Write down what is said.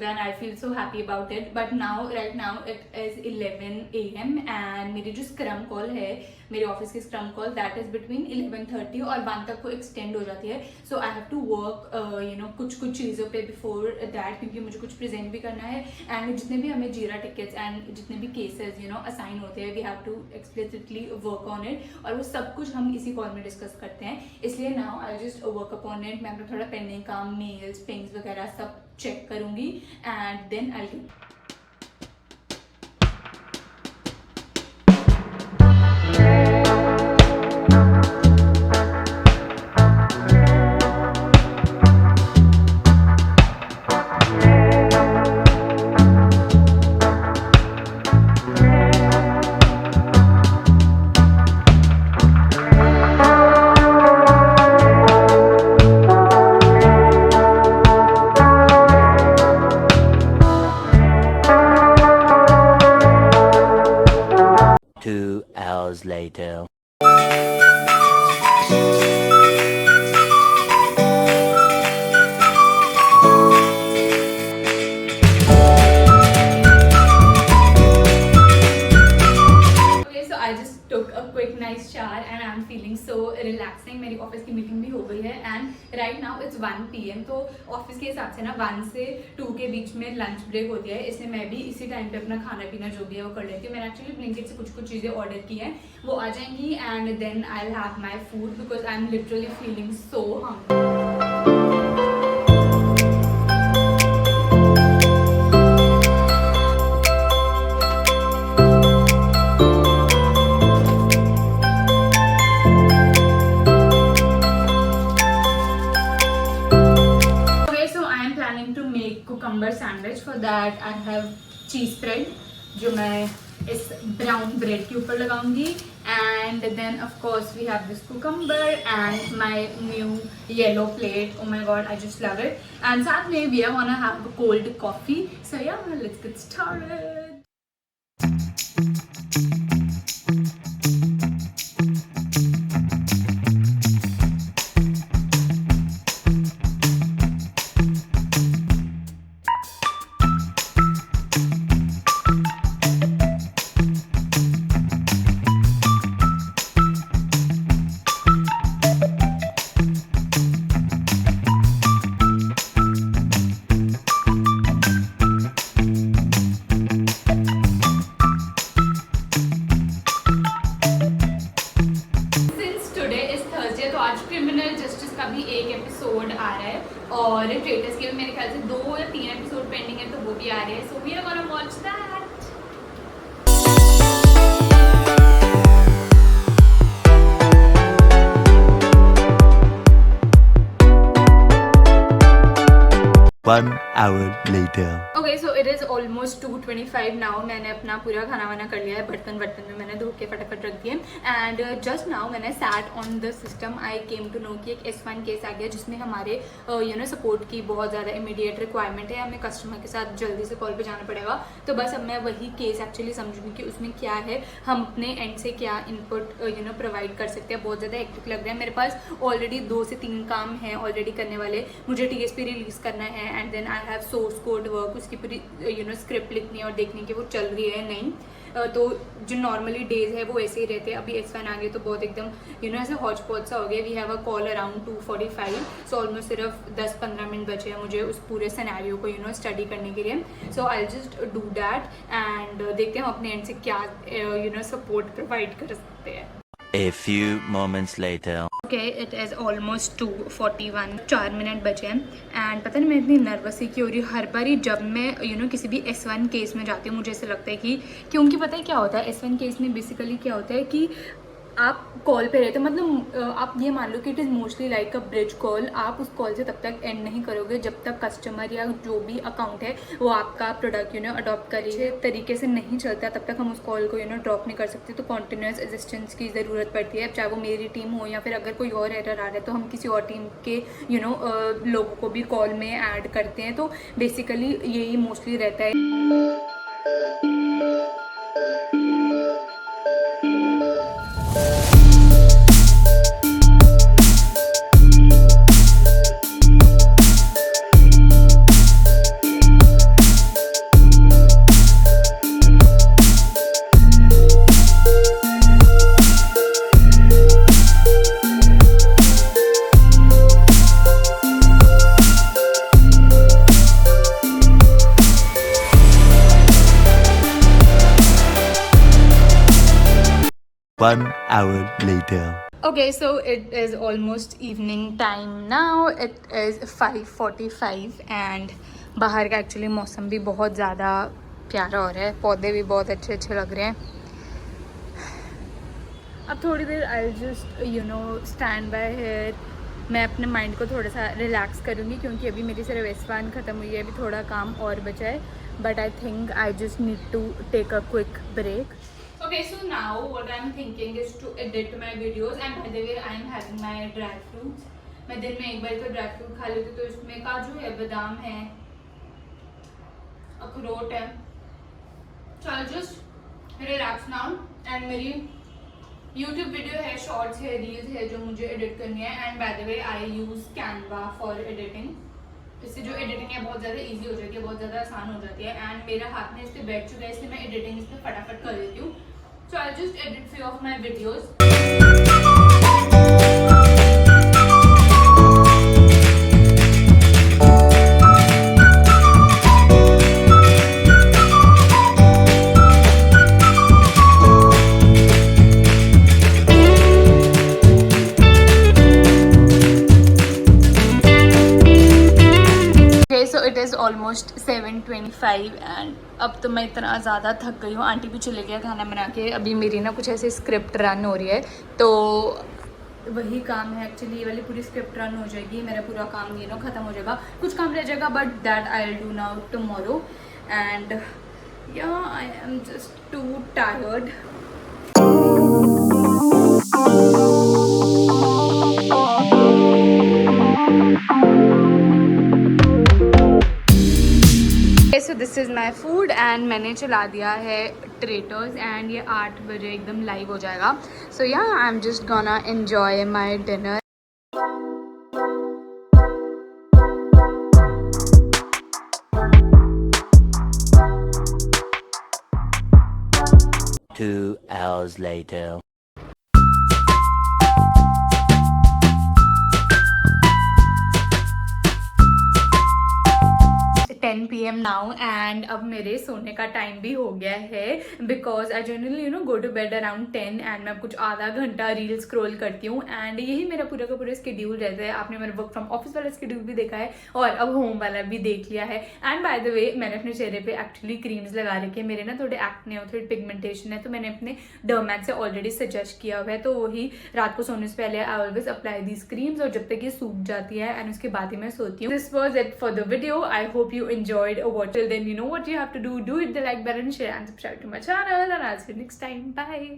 सुबह and I feel so happy about it. But now right now it is 11 AM and मेरी जो scrum call है, मेरे office की scrum call, that is between 11:30 और 1 तक वो एक्सटेंड हो जाती है. सो आई हैव टू वर्क कुछ चीज़ों पे बिफोर दैट, क्योंकि मुझे कुछ प्रेजेंट भी करना है. एंड जितने भी हमें जीरा टिकट्स एंड जितने भी केसेस असाइन होते हैं, we have to explicitly work on it. और वो सब कुछ हम इसी कॉल में डिस्कस करते हैं. इसलिए now I just work upon it. मैं अपना थोड़ा पेंडिंग काम, मेल्स, पिंग्स वगैरह सब चेक करूँगी and then I will. Later. Relaxing. मेरी ऑफिस की मीटिंग भी हो गई है and right now it's 1 PM. तो ऑफिस के हिसाब से ना 1 से 2 के बीच में लंच ब्रेक होती है, इसलिए मैं भी इसी टाइम पे अपना खाना पीना जो भी है वो कर लेती हूँ. मैंने एक्चुअली ब्लिंकिट से कुछ चीज़ें ऑर्डर की हैं, वो आ जाएंगी and then I will have my food because I am literally feeling so hungry. Cucumber sandwich. For that I have cheese spread जो मैं इस ब्राउन ब्रेड के ऊपर लगाऊंगी. And then of course we have this cucumber and my new yellow plate. Oh my God, I just love it. And साथ में we are gonna have cold coffee. So yeah, let's get started. और traitors के मेरे ख्याल से 2 या 3 episode pending है, तो वो भी आ रहे हैं. So we are gonna watch that. One hour later. Okay, so it is almost 2:25 now. मैंने अपना पूरा खाना वाना कर लिया है. बर्तन में मैंने धो के फटाफट रख दिए. एंड जस्ट नाउ मैंने sat on the system. I came to know कि एक S1 केस आ गया जिसमें हमारे सपोर्ट की बहुत ज़्यादा इमीडिएट रिक्वायरमेंट है. हमें कस्टमर के साथ जल्दी से कॉल पे जाना पड़ेगा. तो बस अब मैं वही केस एक्चुअली समझूंगी कि उसमें क्या है, हम अपने एंड से क्या इनपुट प्रोवाइड कर सकते हैं. बहुत ज़्यादा एक्टिव लग रहा है. मेरे पास ऑलरेडी 2 से 3 काम हैं ऑलरेडी करने वाले. मुझे TSP रिलीज़ करना है and then I have source code work, उसकी पूरी स्क्रिप्ट लिखनी है और देखनी कि वो चल रही है नहीं. तो जो नॉर्मली डेज है वो ऐसे ही रहते हैं. अभी S1 आ गए तो बहुत एकदम ऐसे हॉच पॉच सा हो गया. We have a call around 2:45. So almost सिर्फ 10-15 मिनट बचे हैं मुझे उस पूरे सिनेरियो को स्टडी करने के लिए. So I just do that and देखते हैं हम अपने एंड से क्या सपोर्ट प्रोवाइड कर सकते हैं. A few moments later. Okay, it is almost 2:41. 4 minute बचे हैं. एंड पता नहीं मैं इतनी नर्वस ही क्यों हो रही हूँ. हर बार ही जब मैं किसी भी S1 केस में जाती हूँ मुझे ऐसा लगता है कि, क्योंकि पता है क्या होता है S1 केस में बेसिकली क्या होता है कि आप कॉल पे रहते, मतलब आप ये मान लो कि it is mostly like a bridge call. आप उस कॉल से तब तक एंड नहीं करोगे जब तक कस्टमर या जो भी अकाउंट है वो आपका प्रोडक्ट अडॉप्ट करे तरीके से नहीं चलता, तब तक हम उस कॉल को ड्रॉप नहीं कर सकते. तो कॉन्टिन्यूस असिस्टेंस की ज़रूरत पड़ती है. चाहे वो मेरी टीम हो या फिर अगर कोई और एरर आ रहा है तो हम किसी और टीम के लोगों को भी कॉल में ऐड करते हैं. तो बेसिकली यही मोस्टली रहता है. 1 hour later. Okay, so it is almost evening time now. It is 5:45 and बाहर का एक्चुअली मौसम भी बहुत ज़्यादा प्यारा हो रहा है, पौधे भी बहुत अच्छे अच्छे लग रहे हैं. अब थोड़ी देर I just stand by here. मैं अपने माइंड को थोड़ा सा रिलैक्स करूँगी क्योंकि अभी मेरी सिर्फ S1 ख़त्म हुई है, अभी थोड़ा काम और बचा है. But I think I just need to take a quick break. Okay, so now what I'm thinking is to edit my videos and by the way I am having my dry fruits. मैं दिन में एक बार तो dry fruit खा लेती हूँ, तो इसमें काजू है, बादाम है, अखरोट है. So I'll just relax now and मेरी YouTube वीडियो है, शॉर्ट्स है, रील्स है जो मुझे एडिट करनी है. And by the way I use Canva for editing. इससे जो एडिटिंग है बहुत ज़्यादा इजी हो जाती है, बहुत ज़्यादा आसान हो जाती है. एंड मेरा हाथ में इस पर बैठ चुका है, इसलिए मैं एडिटिंग इस पर फटाफट कर देती हूँ. So I'll just edit few of my videos. So it is almost 7:25 and अब तो मैं इतना ज़्यादा थक गई हूँ. आंटी भी चले गया खाना बना के. अभी मेरी ना कुछ ऐसे स्क्रिप्ट रन हो रही है, तो वही काम है एक्चुअली. ये वाली पूरी स्क्रिप्ट रन हो जाएगी, मेरा पूरा काम ख़त्म हो जाएगा. कुछ काम रह जाएगा but that I will do now tomorrow. And yeah I am just too tired. So this is my food and मैंने चला दिया है ट्रेटर्स एंड ये 8 बजे एकदम लाइव हो जाएगा. So yeah, I'm just gonna enjoy my dinner. Two hours later. 10 PM now and अब मेरे सोने का टाइम भी हो गया है because I generally go to bed around 10 and मैं कुछ आधा घंटा रील स्क्रॉल करती हूँ एंड यही मेरा पूरा का पूरा स्केड्यूल रहता है. आपने मेरा वर्क फ्रॉम ऑफिस वाला स्केड्यूल भी देखा है और अब होम वाला भी देख लिया है. एंड बाय द वे मैंने अपने चेहरे पे एक्चुअली क्रीम्स लगा रखे हैं. मेरे ना थोड़े एक्ने और थोड़ी पिगमेंटेशन है, तो मैंने अपने डर्मैट से ऑलरेडी सजेस्ट किया हुआ है, तो वही रात को सोने से पहले I always apply these creams और जब तक ये सूख जाती है एंड उसके बाद ही मैं सोती हूँ. This was it for the video. I hope you enjoyed or what. Till then, you know what you have to do. Do hit the like button, share and subscribe to my channel, and I'll see you next time. Bye.